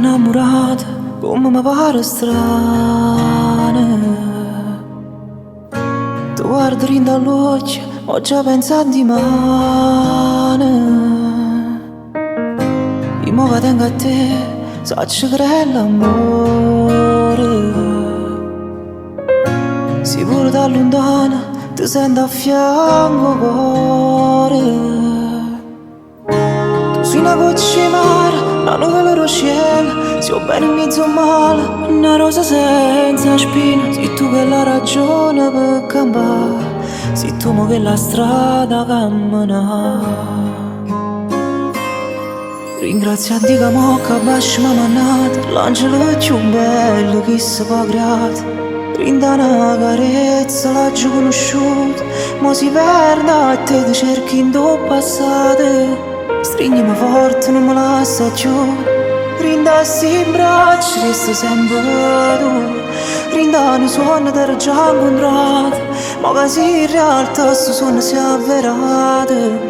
innamorata come mi pare strana. Tu guardi in dall'occhio, ho già pensato di male. Io mi tengo a te, so che è l'amore. Sicuro da lontano ti sento a fianco cuore. Tu sei una goccia di mare, una nuvole lo cielo, si ho bene in mezzo al male, una rosa senza spina. Sei tu che la ragione per campare, sei tu che la strada cammina. Ringrazio a Dio che mo' che bascio m'ha mannato, l'angelo più bello che si può creare. Rinda una carezza, l'ho già conosciuta, mo si perde a te, ti cerchi in tuo passato. Stringimi forte, non mi lascia più. Rinda sti bracci, resto sempre tu. Rinda un suono che già incontrato, ma che se in realtà questo suono si è avverato.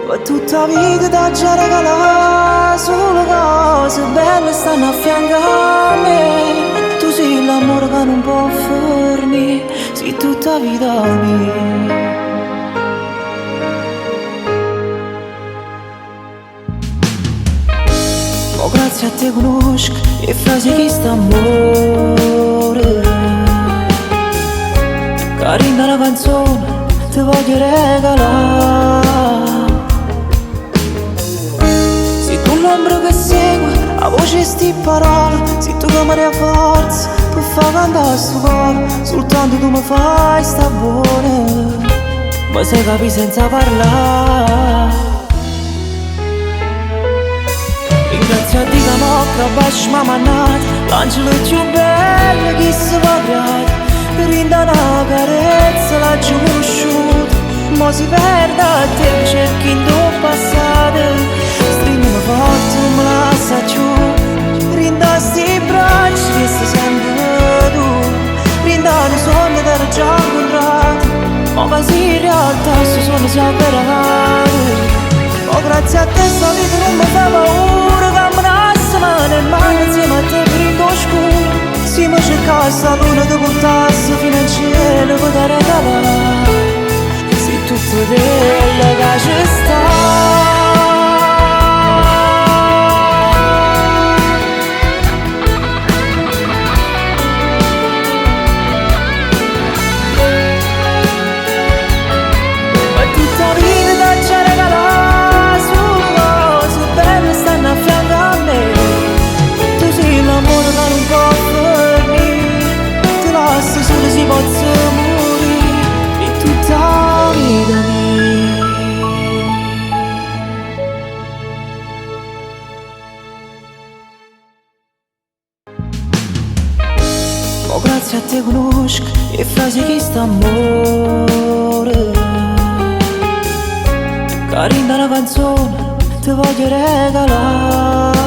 Per tutta la vita t'ha già regalato solo cose belle stanno a fianco a me. Tu sei l'amore che non può fornire, sei tutta vita mia. Oh, grazie a te conosco le frasi che sta amore. Carina la canzone, ti voglio regalare. Sei tu l'ombra che segue, la voce sti parole. Sei tu che mi dai forza per far cantare sto cuore. Soltanto tu mi fai sta buona, ma se capi senza parlare. Grazie a Dio che mo' che bascio m'ha mannato, l'angelo più bello che si può creare. Rinda una carezza, l'ho già conosciuta, mo' si perde a te, cerchi in tuo passato. Stringimi forte, non mi lascia più. Rinda sti bracci, che sei sempre tu. Rinda un sogno che ero già incontrato, ma che se in realtà questo sogno si è avverato. Oh, grazie a te sta vita non mi fa paura, camminassi mano in mano insieme a te per il bosco. Se mi cercassi la luna ti portassi fino al cielo per te regalare. Sei tutto quello che ci sta. Si possa morire in tutta la vita mia. Oh, grazie a te conosco le frasi che sta amore. Carina la canzone, ti voglio regalare.